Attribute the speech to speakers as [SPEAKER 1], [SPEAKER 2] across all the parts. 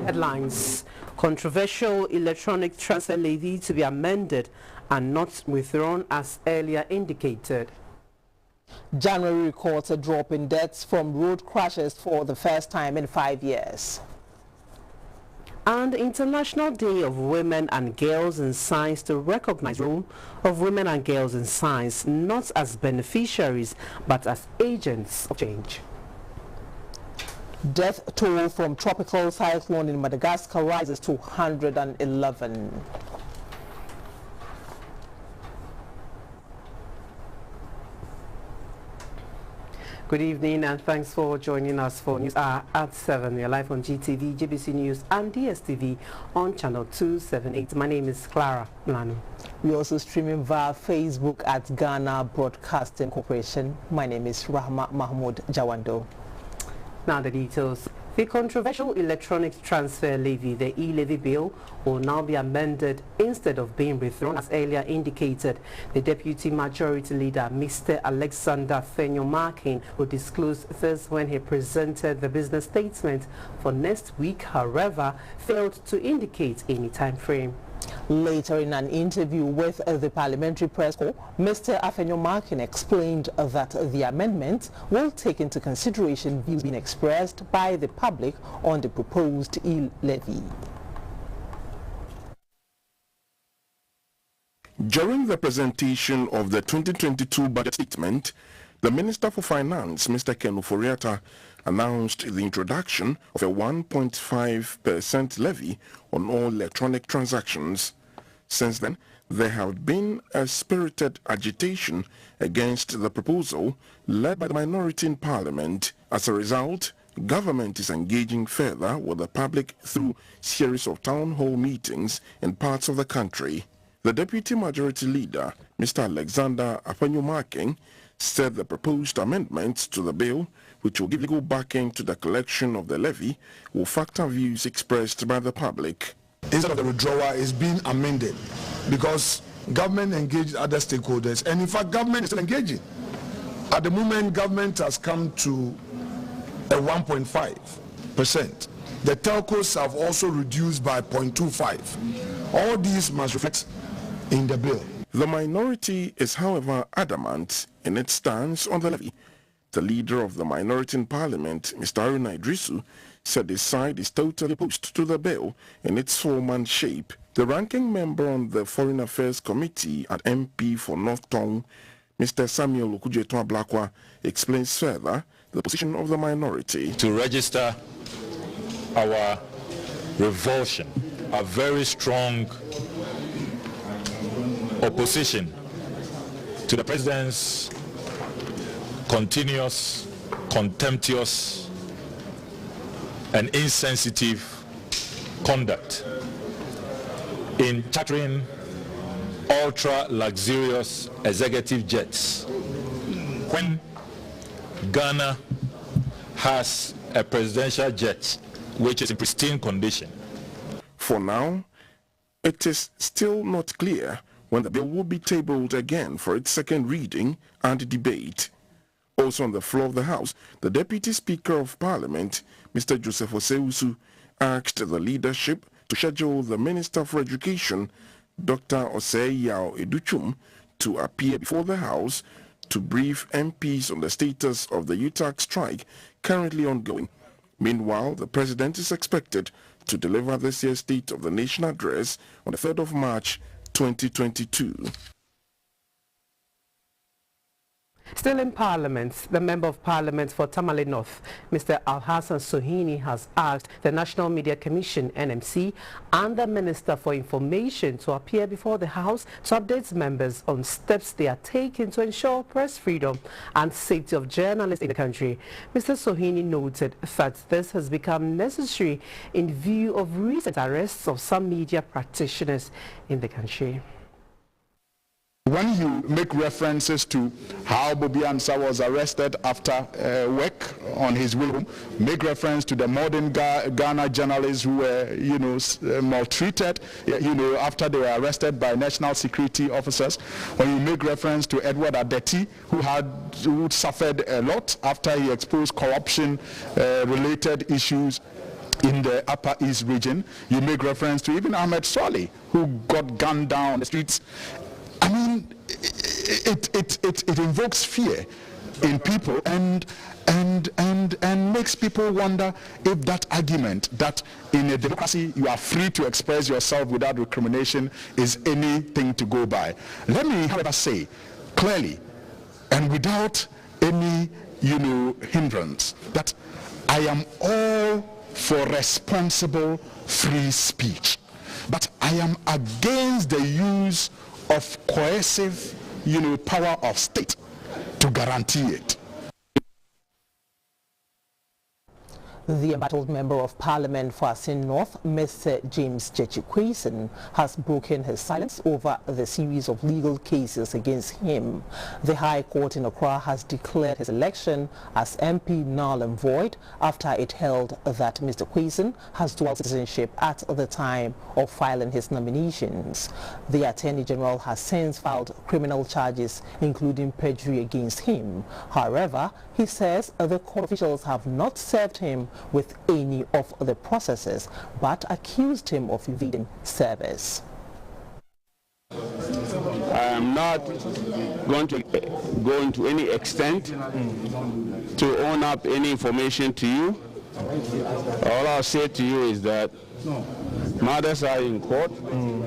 [SPEAKER 1] Headlines: controversial electronic transfer levy to be amended and not withdrawn as earlier indicated.
[SPEAKER 2] January records a drop in deaths from road crashes for the first time in 5 years.
[SPEAKER 1] And International Day of Women and Girls in Science to recognize the role of women and girls in science, not as beneficiaries but as agents of change.
[SPEAKER 2] Death toll from tropical cyclone in Madagascar rises to 111.
[SPEAKER 1] Good evening and thanks for joining us for News Hour at 7. We are live on GTV, GBC News and DSTV on channel 278. My name is Clara Mlanu.
[SPEAKER 2] We also streaming via Facebook at Ghana Broadcasting Corporation. My name is Rahma Mahmoud Jawando.
[SPEAKER 1] Now the details. The controversial electronic transfer levy, the e-levy bill, will now be amended instead of being withdrawn as earlier indicated. The Deputy Majority Leader, Mr. Alexander Fenyo-Markin, who disclosed this when he presented the business statement for next week, however, failed to indicate any time frame.
[SPEAKER 2] Later in an interview with the Parliamentary Press Corps, Mr. Afenyo-Markin explained that the amendment will take into consideration views being expressed by the public on the proposed e-levy.
[SPEAKER 3] During the presentation of the 2022 budget statement, the Minister for Finance, Mr. Ken Ofori-Atta, announced the introduction of a 1.5% levy on all electronic transactions. Since then, there have been a spirited agitation against the proposal led by the minority in Parliament. As a result, government is engaging further with the public through series of town hall meetings in parts of the country. The Deputy Majority Leader, Mr. Alexander Fenyo-Markin, said the proposed amendments to the bill, which will give legal backing to the collection of the levy, will factor views expressed by the public.
[SPEAKER 4] Instead of the withdrawal is being amended because government engaged other stakeholders, and in fact government is still engaging. At the moment, government has come to a 1.5%. The telcos have also reduced by 0.25. All these must reflect in the bill.
[SPEAKER 3] The minority is, however, adamant in its stance on the levy. The leader of the minority in Parliament, Mr. Aruna Idrisu, said his side is totally opposed to the bill in its form and shape. The ranking member on the Foreign Affairs Committee at MP for North Tong, Mr. Samuel Okujeto-Ablakwa, explains further the position of the minority.
[SPEAKER 5] To register our revulsion, a very strong opposition to the President's continuous, contemptuous and insensitive conduct in chartering ultra-luxurious executive jets when Ghana has a presidential jet which is in pristine condition.
[SPEAKER 3] For now, it is still not clear when the bill will be tabled again for its second reading and debate. Also on the floor of the House, the Deputy Speaker of Parliament, Mr. Joseph Oseusu, asked the leadership to schedule the Minister for Education, Dr. Osei-Yao Educhum, to appear before the House to brief MPs on the status of the UTAC strike currently ongoing. Meanwhile, the President is expected to deliver this year's State of the Nation address on the 3rd of March 2022.
[SPEAKER 1] Still in Parliament, the Member of Parliament for Tamale North, Mr. Alhassan Sohini, has asked the National Media Commission, NMC, and the Minister for Information to appear before the House to update members on steps they are taking to ensure press freedom and safety of journalists in the country. Mr. Sohini noted that this has become necessary in view of recent arrests of some media practitioners in the country.
[SPEAKER 6] When you make references to how Bobby Ansah was arrested after work on his way home, make reference to the modern Ghana journalists who were, maltreated, after they were arrested by national security officers. When you make reference to Edward Adeti, who suffered a lot after he exposed corruption-related issues in the Upper East region. You make reference to even Ahmed Swali, who got gunned down on the streets. I mean, it invokes fear in people and makes people wonder if that argument that in a democracy you are free to express yourself without recrimination is anything to go by. Let me, however, say clearly and without any, hindrance that I am all for responsible free speech, but I am against the use of coercive, power of state to guarantee it.
[SPEAKER 2] The embattled Member of Parliament for Asin North, Mr. James Jechi-Quayson, has broken his silence over the series of legal cases against him. The High Court in Accra has declared his election as MP null and void after it held that Mr. Quayson has dual citizenship at the time of filing his nominations. The Attorney General has since filed criminal charges, including perjury, against him. However, he says the court officials have not served him with any of the processes, but accused him of evading service.
[SPEAKER 7] I am not going to go into any extent to own up any information to you. All I'll say to you is that matters are in court, and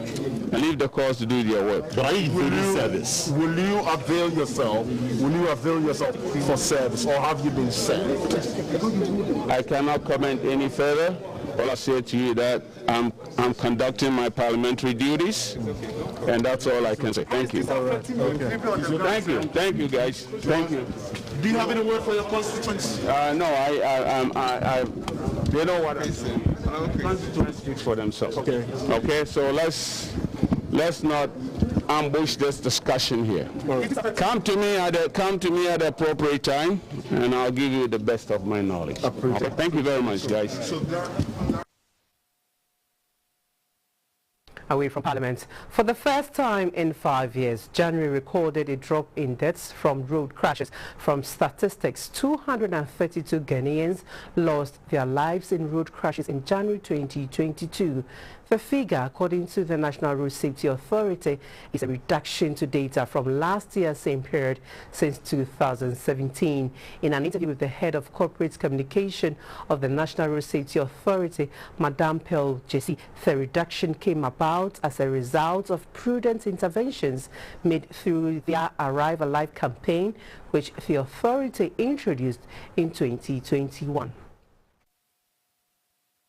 [SPEAKER 7] leave the courts to do their work.
[SPEAKER 8] But are you evading service? Will you avail yourself? Will you avail yourself for service, or have you been served?
[SPEAKER 7] I cannot comment any further. All I say to you is that I'm conducting my parliamentary duties, and that's all I can say. Thank you.
[SPEAKER 8] Okay.
[SPEAKER 7] Thank you, guys. Thank you.
[SPEAKER 8] Do you have any word for your constituents?
[SPEAKER 7] No, they know what I'm saying. Constituents speak for themselves.
[SPEAKER 8] Okay.
[SPEAKER 7] Okay. So let's not ambush this discussion here. Right. Come to me at the appropriate time, and I'll give you the best of my knowledge. Okay. Thank you very much, guys.
[SPEAKER 1] Away from Parliament. For the first time in 5 years, January recorded a drop in deaths from road crashes. From statistics, 232 Ghanaians lost their lives in road crashes in January 2022. The figure, according to the National Road Safety Authority, is a reduction to data from last year's same period since 2017. In an interview with the head of corporate communication of the National Road Safety Authority, Madame Pearl Jesse, the reduction came about as a result of prudent interventions made through their Arrive Alive campaign, which the authority introduced in 2021.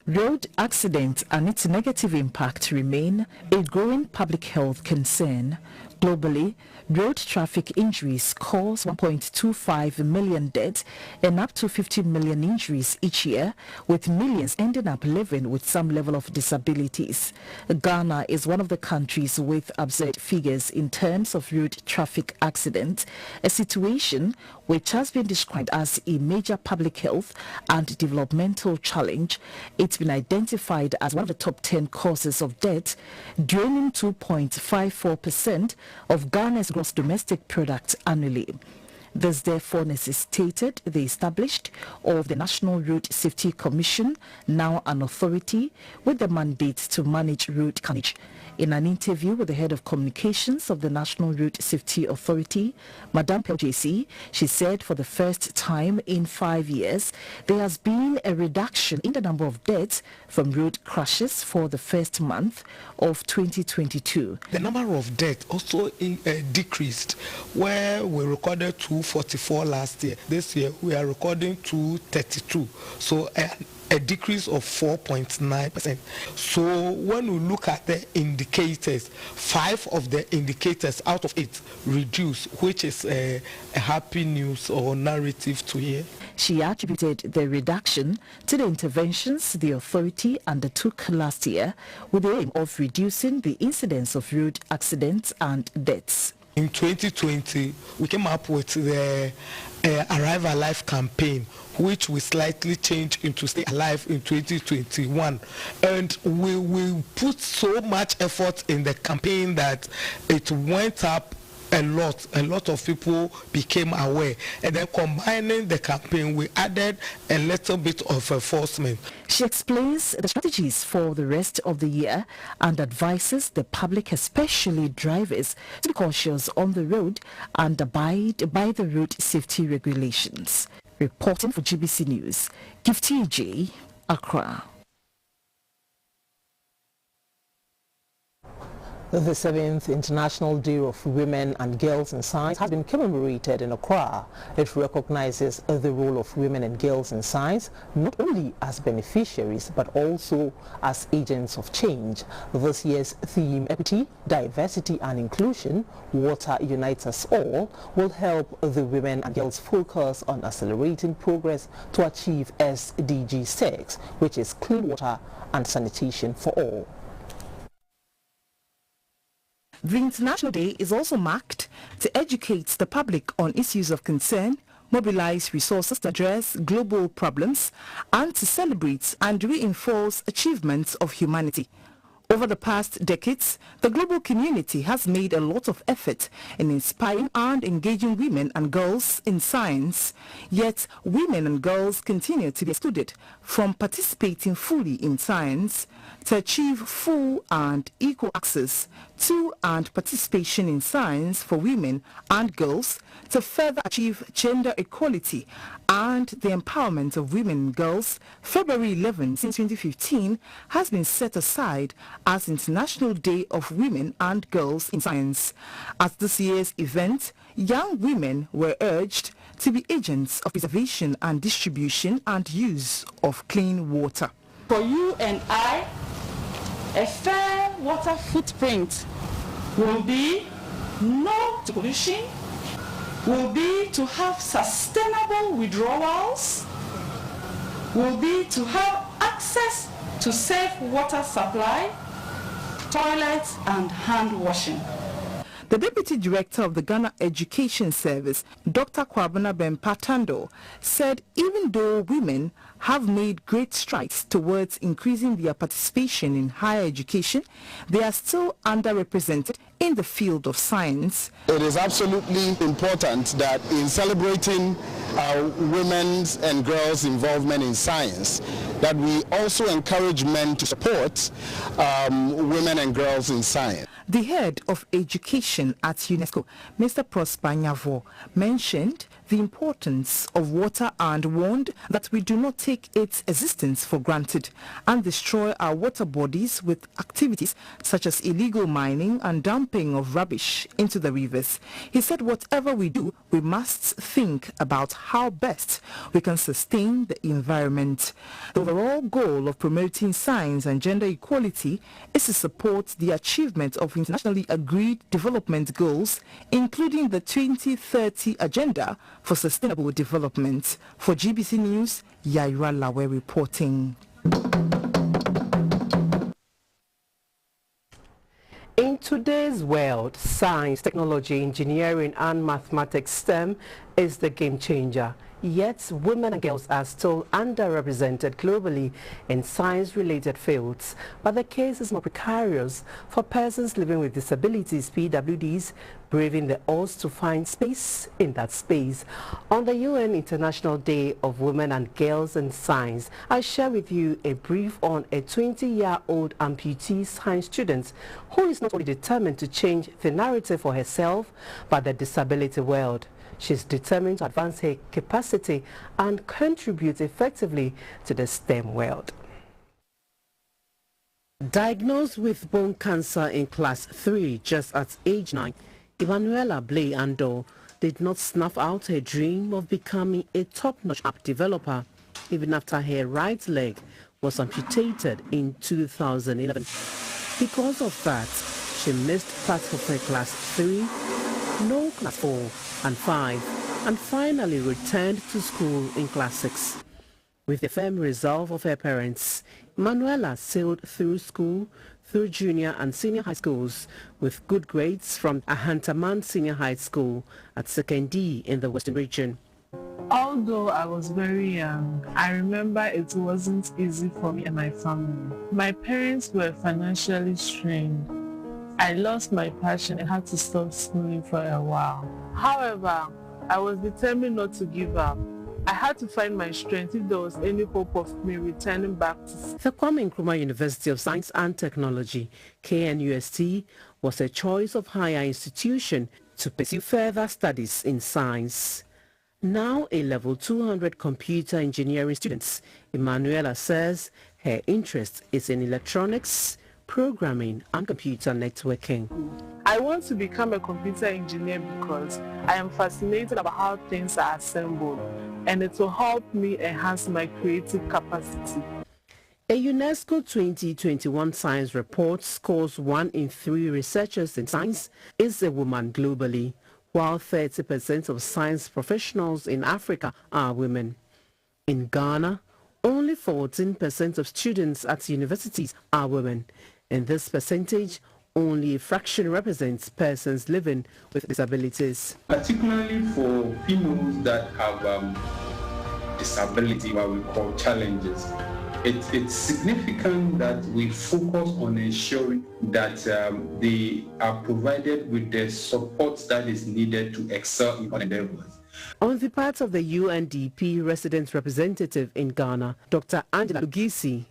[SPEAKER 9] Road accidents and its negative impact remain a growing public health concern. Globally, road traffic injuries cause 1.25 million deaths and up to 50 million injuries each year, with millions ending up living with some level of disabilities. Ghana is one of the countries with absurd figures in terms of road traffic accidents, a situation which has been described as a major public health and developmental challenge. It's been identified as one of the top 10 causes of death, draining 2.54% of Ghana's gross domestic product annually. This therefore necessitated the establishment of the National Road Safety Commission, now an authority with the mandate to manage road carnage. In an interview with the head of communications of the National Road Safety Authority, Madame Pearl Jesse, she said for the first time in 5 years, there has been a reduction in the number of deaths from road crashes for the first month of 2022.
[SPEAKER 10] The number of deaths also decreased, where we recorded 2 244 last year. This year we are recording 232. So a decrease of 4.9%. So when we look at the indicators, 5 of the indicators out of 8 reduce, which is a happy news or narrative to hear.
[SPEAKER 9] She attributed the reduction to the interventions the authority undertook last year with the aim of reducing the incidence of road accidents and deaths.
[SPEAKER 10] In 2020, we came up with the Arrive Alive campaign, which we slightly changed into Stay Alive in 2021. And we put so much effort in the campaign that it went up a lot of people became aware, and then combining the campaign we added a little bit of enforcement.
[SPEAKER 9] She explains the strategies for the rest of the year and advises the public, especially drivers, to be cautious on the road and abide by the road safety regulations. Reporting for GBC News, Gifty J, Accra.
[SPEAKER 2] The 7th International Day of Women and Girls in Science has been commemorated in Accra. It recognizes the role of women and girls in science, not only as beneficiaries, but also as agents of change. This year's theme, Equity, Diversity and Inclusion, Water Unites Us All, will help the women and girls focus on accelerating progress to achieve SDG 6, which is clean water and sanitation for all.
[SPEAKER 9] The International Day is also marked to educate the public on issues of concern, mobilize resources to address global problems, and to celebrate and reinforce achievements of humanity. Over the past decades, the global community has made a lot of effort in inspiring and engaging women and girls in science. Yet, women and girls continue to be excluded from participating fully in science. To achieve full and equal access to and participation in science for women and girls, to further achieve gender equality and the empowerment of women and girls, February 11 since 2015 has been set aside as International Day of Women and Girls in Science. At this year's event, young women were urged to be agents of preservation and distribution and use of clean water.
[SPEAKER 11] For you and I, a fair water footprint will be no pollution, will be to have sustainable withdrawals, will be to have access to safe water supply, toilets and hand washing.
[SPEAKER 9] The Deputy Director of the Ghana Education Service, Dr. Kwabena Bempatando, said even though women have made great strides towards increasing their participation in higher education, they are still underrepresented in the field of science.
[SPEAKER 12] It is absolutely important that in celebrating women's and girls' involvement in science, that we also encourage men to support women and girls in science.
[SPEAKER 9] The head of education at UNESCO, Mr. Prosper Nyavo, mentioned the importance of water and warned that we do not take its existence for granted and destroy our water bodies with activities such as illegal mining and dumping of rubbish into the rivers. He said whatever we do, we must think about how best we can sustain the environment. The overall goal of promoting science and gender equality is to support the achievement of internationally agreed development goals, including the 2030 Agenda for Sustainable Development. For GBC News, Yaira Lawe reporting.
[SPEAKER 1] In today's world, science, technology, engineering and mathematics STEM is the game changer. Yet, women and girls are still underrepresented globally in science-related fields. But the case is more precarious for persons living with disabilities, PWDs, braving the odds to find space in that space. On the UN International Day of Women and Girls in Science, I share with you a brief on a 20-year-old amputee science student who is not only determined to change the narrative for herself, but the disability world. She's determined to advance her capacity and contribute effectively to the STEM world. Diagnosed with bone cancer in class 3 just at age 9, Emanuela Blay Ando did not snuff out her dream of becoming a top-notch app developer, even after her right leg was amputated in 2011. Because of that, she missed parts of her class 3, no class 4 and 5, and finally returned to school in class 6. With the firm resolve of her parents, Manuela sailed through school, through junior and senior high schools with good grades from Ahantaman Senior High School at 2nd D in the Western region.
[SPEAKER 13] Although I was very young, I remember it wasn't easy for me and my family. My parents were financially strained. I lost my passion and had to stop schooling for a while. However, I was determined not to give up. I had to find my strength if there was any hope of me returning back to school.
[SPEAKER 1] The Kwame Nkrumah University of Science and Technology, KNUST, was a choice of higher institution to pursue further studies in science. Now a level 200 computer engineering student, Emanuela says her interest is in electronics, programming and computer networking.
[SPEAKER 13] I want to become a computer engineer because I am fascinated about how things are assembled, and it will help me enhance my creative capacity.
[SPEAKER 1] A UNESCO 2021 science report scores 1 in 3 researchers in science is a woman globally, while 30% of science professionals in Africa are women. In Ghana, only 14% of students at universities are women. In this percentage, only a fraction represents persons living with disabilities.
[SPEAKER 14] Particularly for females that have disability, what we call challenges, it's significant that we focus on ensuring that they are provided with the support that is needed to excel in endeavors.
[SPEAKER 1] On the part of the UNDP resident representative in Ghana, Dr. Angela Lugisi,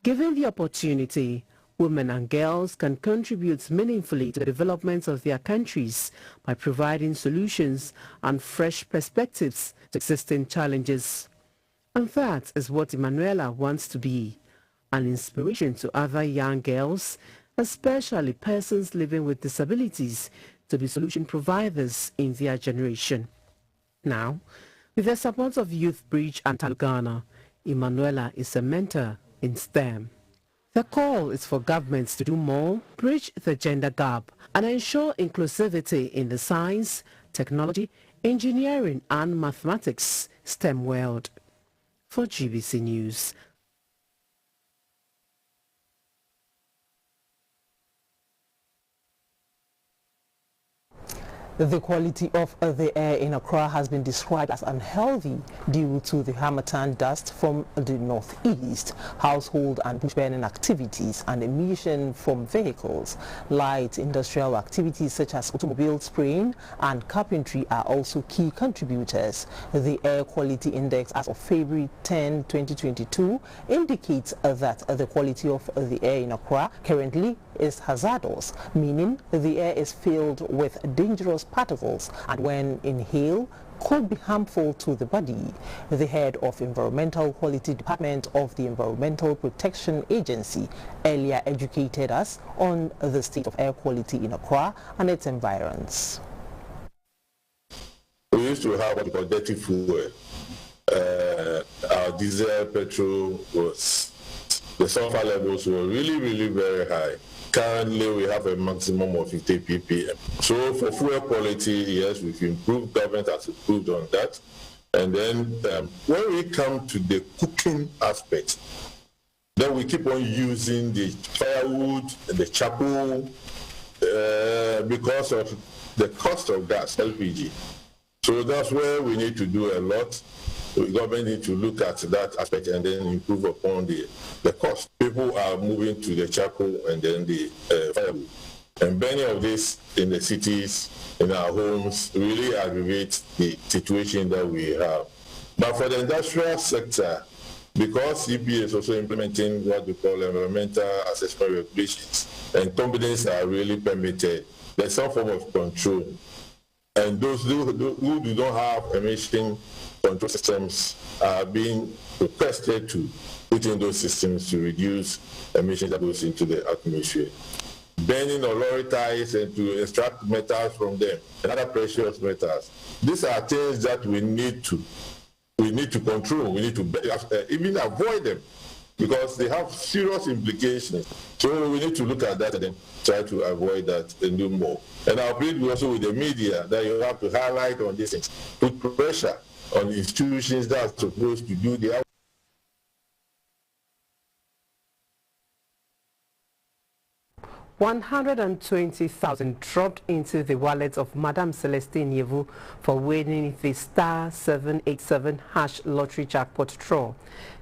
[SPEAKER 1] given the opportunity, women and girls can contribute meaningfully to the development of their countries by providing solutions and fresh perspectives to existing challenges. And that is what Emanuela wants to be, an inspiration to other young girls, especially persons living with disabilities, to be solution providers in their generation. Now, with the support of Youth Bridge and Talugana, Emanuela is a mentor in STEM. The call is for governments to do more, bridge the gender gap, and ensure inclusivity in the science, technology, engineering and mathematics STEM world. For GBC News,
[SPEAKER 2] the quality of the air in Accra has been described as unhealthy due to the harmattan dust from the northeast, household and bush burning activities, and emission from vehicles. Light industrial activities such as automobile spraying and carpentry are also key contributors. The Air Quality Index as of February 10, 2022 indicates that the quality of the air in Accra currently is hazardous, meaning the air is filled with dangerous particles and when inhaled could be harmful to the body. The head of Environmental Quality Department of the Environmental Protection Agency earlier educated us on the state of air quality in Accra and its environs.
[SPEAKER 15] We used to have what we call dirty fuel. Our diesel, petrol, the sulfur levels were really very high. Currently, we have a maximum of 50 ppm. So for fuel quality, yes, we've improved, government has improved on that. And then when we come to the cooking aspect, then we keep on using the firewood, the charcoal, because of the cost of gas, LPG. So that's where we need to do a lot. The government needs to look at that aspect and then improve upon the cost. People are moving to the charcoal and then the firewood. And many of this in the cities, in our homes, really aggravates the situation that we have. But for the industrial sector, because EPA is also implementing what we call environmental assessment regulations, and companies are really permitted, there's some form of control. And those who do not have emission control systems are being requested to put in those systems to reduce emissions that goes into the atmosphere. burning olorites and to extract metals from them and other precious metals. These are things that we need to control. We need to even avoid them because they have serious implications. So we need to look at that and then try to avoid that and do more. And I'll plead also with the media that you have to highlight on these things, put pressure on institutions that are supposed to do their
[SPEAKER 1] 120,000 dropped into the wallet of Madame Celestine Yevu for winning the star 787 hash lottery jackpot draw.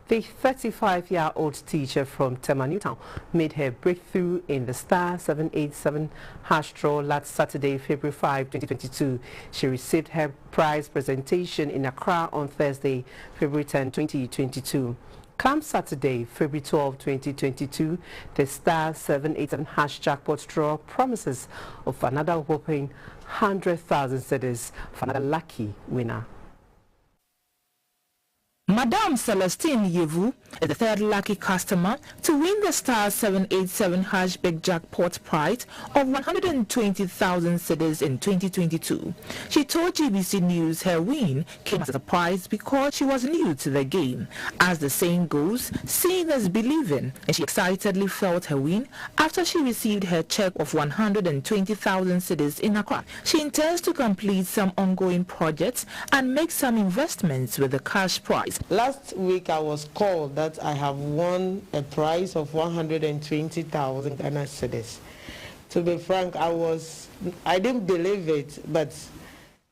[SPEAKER 1] The 35-year-old teacher from Tema Newtown made her breakthrough in the star 787 hash draw last Saturday, February 5, 2022. She received her prize presentation in Accra on Thursday, February 10, 2022. Come Saturday, February 12, 2022, the star 787 hash jackpot draw promises of another whopping 100,000 cedis for another lucky winner.
[SPEAKER 9] Madame Celestine Yevu is the third lucky customer to win the star 787 hash big jackpot prize of 120,000 cedis in 2022. She told GBC News her win came as a surprise because she was new to the game. As the saying goes, seeing is believing, and she excitedly felt her win after she received her check of 120,000 cedis in Accra. She intends to complete some ongoing projects and make some investments with the cash prize.
[SPEAKER 16] Last week I was called that I have won a prize of 120,000 Ghana cedis. To be frank, I didn't believe it, but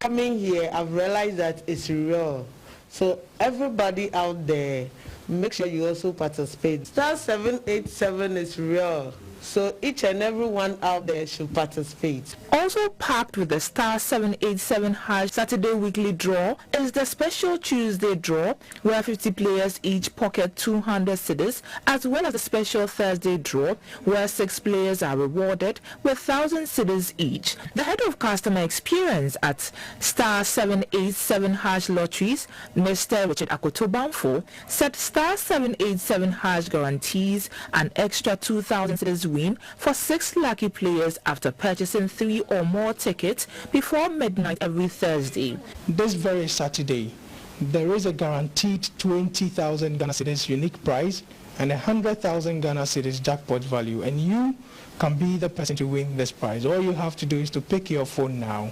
[SPEAKER 16] coming here I've realized that it's real. So everybody out there, make sure you also participate. Star 787 is real. So each and every one out there should participate.
[SPEAKER 9] Also packed with the star 787 hash Saturday weekly draw is the special Tuesday draw, where 50 players each pocket 200 cedis, as well as the special Thursday draw, where 6 players are rewarded with 1,000 cedis each. The head of customer experience at star 787 hash lotteries, Mr. Richard Akotobamfo, said star 787 hash guarantees an extra 2,000 cedis win for 6 lucky players after purchasing 3 or more tickets before midnight every Thursday.
[SPEAKER 10] This very Saturday, there is a guaranteed 20,000 Ghana cedis unique prize and 100,000 Ghana cedis jackpot value, and you can be the person to win this prize. All you have to do is to pick your phone now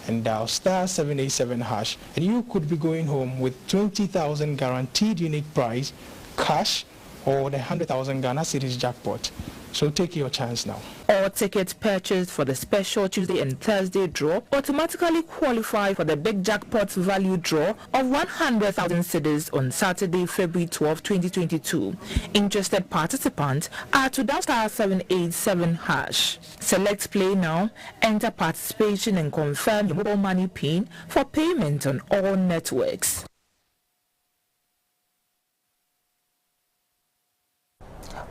[SPEAKER 10] and dial star 787 hash, and you could be going home with 20,000 guaranteed unique prize, cash, or the 100,000 Ghana cedis jackpot. So take your chance now.
[SPEAKER 9] All tickets purchased for the special Tuesday and Thursday draw automatically qualify for the big jackpot value draw of 100,000 cedis on Saturday, February 12, 2022. Interested participants are to dial star 787 hash. Select play now, enter participation and confirm your mobile money PIN for payment on all networks.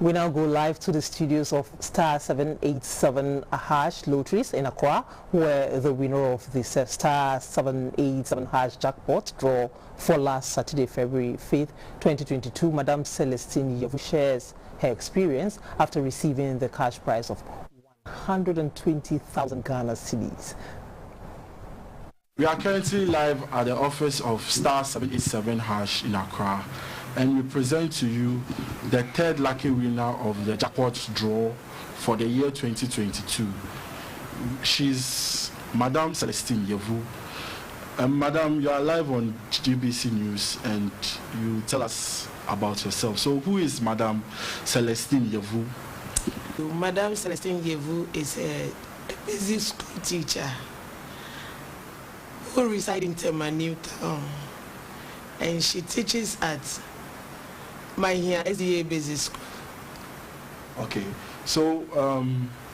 [SPEAKER 2] We now go live to the studios of Star 787 hash lotteries in Accra, where the winner of the Star 787 hash jackpot draw for last Saturday, February 5th, 2022, Madame Celestine Yevu shares her experience after receiving the cash prize of 120,000 Ghana cedis.
[SPEAKER 8] We are currently live at the office of Star 787 hash in Accra, and we present to you the third lucky winner of the jackpot draw for the year 2022. She's Madame Celestine Yevu. Madam, you are live on GBC News, and you tell us about yourself. So who is Madame Celestine Yevu?
[SPEAKER 16] Madame Celestine Yevu is a busy school teacher who resides in Tema Newtown, and she teaches at my here SDA Basic School.
[SPEAKER 8] Okay, so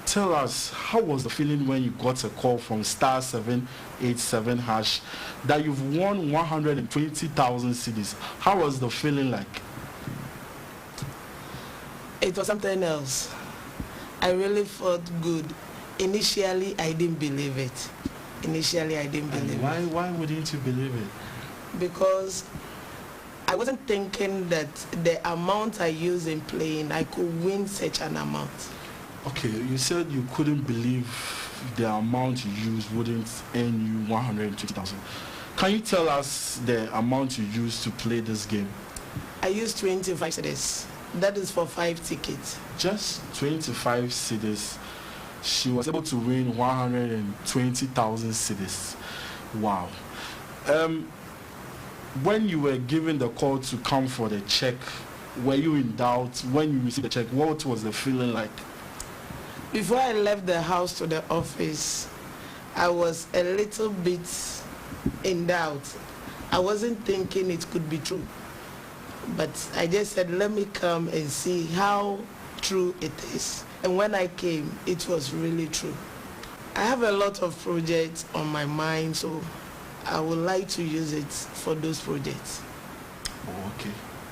[SPEAKER 8] tell us, how was the feeling when you got a call from Star 787 hash that you've won 120,000 cedis? How was the feeling like?
[SPEAKER 16] It was something else. I really felt good. Initially, I didn't believe it.
[SPEAKER 8] Why wouldn't you believe it?
[SPEAKER 16] Because I wasn't thinking that the amount I use in playing, I could win such an amount.
[SPEAKER 8] Okay, you said you couldn't believe the amount you used wouldn't earn you 120,000. Can you tell us the amount you used to play this game?
[SPEAKER 16] I used 25 cedis. That is for 5 tickets.
[SPEAKER 8] Just 25 cedis. She was able to win 120,000 cedis. Wow. When you were given the call to come for the check, were you in doubt when you received the check? What was the feeling like?
[SPEAKER 16] Before I left the house to the office, I was a little bit in doubt. I wasn't thinking it could be true. But I just said, let me come and see how true it is. And when I came, it was really true. I have a lot of projects on my mind, so I would like to use it for those projects.
[SPEAKER 8] Oh, okay.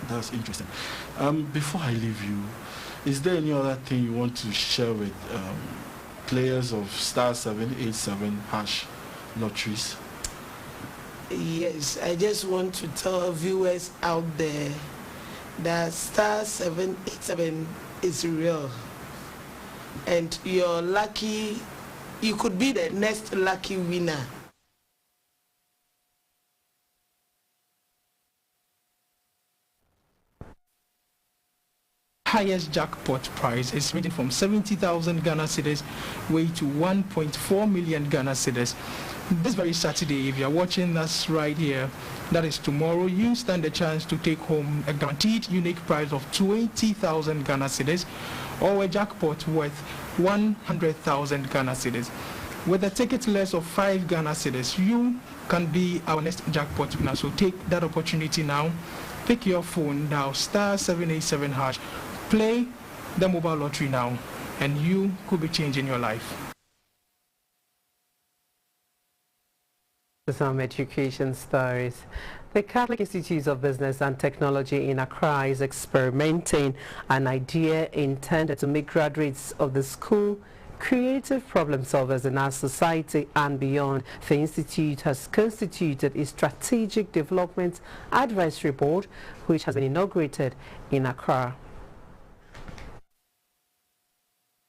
[SPEAKER 8] That's interesting. Before I leave you, is there any other thing you want to share with players of star 787 hash lotteries?
[SPEAKER 16] Yes, I just want to tell viewers out there that star 787 is real. And you're lucky, you could be the next lucky winner.
[SPEAKER 10] Highest jackpot prize is ranging from 70,000 Ghana cedis way to 1.4 million Ghana cedis. This very Saturday, if you are watching us right here, that is tomorrow, you stand a chance to take home a guaranteed unique prize of 20,000 Ghana cedis or a jackpot worth 100,000 Ghana cedis. With a ticket less of 5 Ghana cedis, you can be our next jackpot winner. So take that opportunity now. Pick your phone now, star 787 hash. Play the mobile lottery now, and you could be changing your life.
[SPEAKER 1] Some education stories. The Catholic Institute of Business and Technology in Accra is experimenting an idea intended to make graduates of the school creative problem solvers in our society and beyond. The institute has constituted a strategic development advisory board which has been inaugurated in Accra.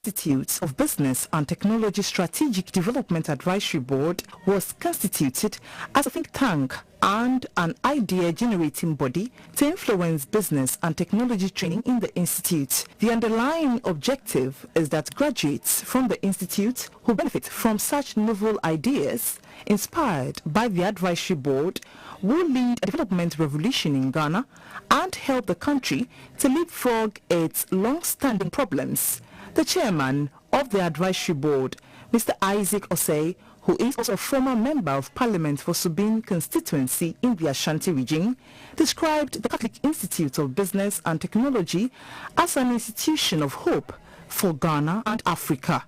[SPEAKER 9] Institute of Business and Technology Strategic Development Advisory Board was constituted as a think tank and an idea-generating body to influence business and technology training in the institute. The underlying objective is that graduates from the institute who benefit from such novel ideas inspired by the advisory board will lead a development revolution in Ghana and help the country to leapfrog its long-standing problems. The chairman of the advisory board, Mr. Isaac Osei, who is also a former member of parliament for Subin constituency in the Ashanti region, described the Catholic Institute of Business and Technology as an institution of hope for Ghana and Africa.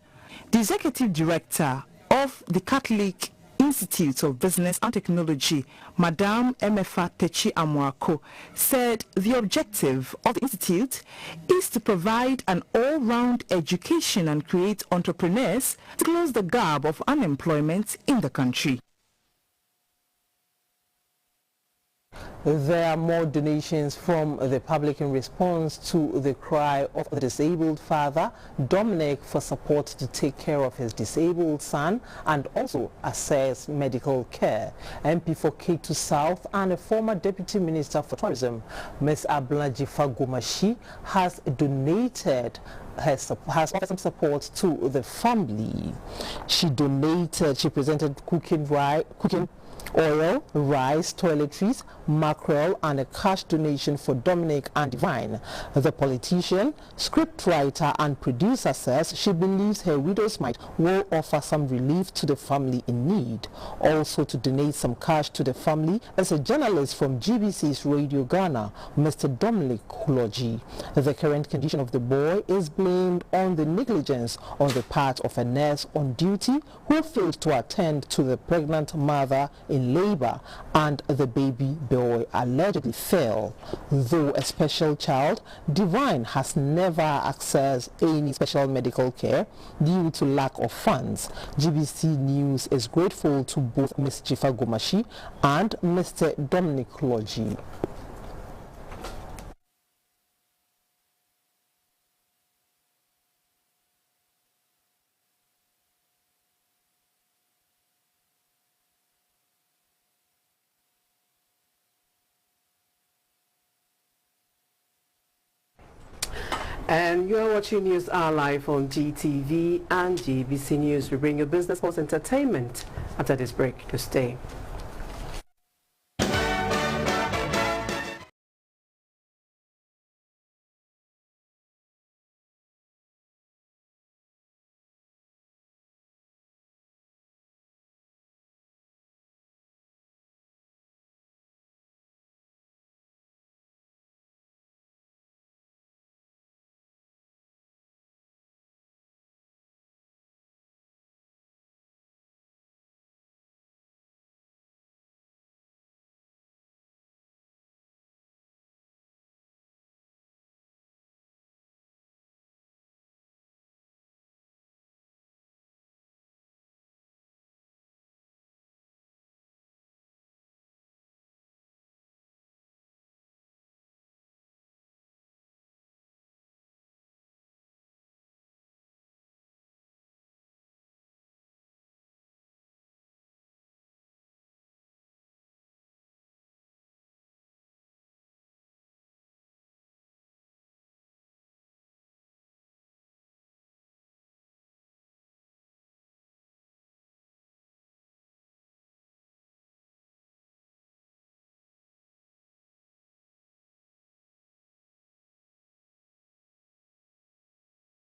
[SPEAKER 9] The executive director of the Catholic Institute of Business and Technology, Madame Emefa Techi Amwako, said the objective of the institute is to provide an all-round education and create entrepreneurs to close the gap of unemployment in the country.
[SPEAKER 2] There are more donations from the public in response to the cry of the disabled father, Dominic, for support to take care of his disabled son and also assess medical care. MP for K2 South and a former Deputy Minister for Tourism, Ms. Ablajifa Gomashi, has donated has offered some support to the family. She presented cooking oil, rice, toiletries, mackerel, and a cash donation for Dominic and Divine. The politician, scriptwriter, and producer says she believes her widow's mite will offer some relief to the family in need. Also to donate some cash to the family is a journalist from GBC's Radio Ghana, Mr. Dominic Kuloji. The current condition of the boy is blamed on the negligence on the part of a nurse on duty who failed to attend to the pregnant mother in labor, and the baby boy allegedly fell. Though a special child, Divine has never accessed any special medical care due to lack of funds. GBC News is grateful to both Ms. Jifa Gomashi and Mr. Dominic Logi.
[SPEAKER 1] And you are watching News Hour live on GTV and GBC News. We bring you business, sports, entertainment. After this break, to stay.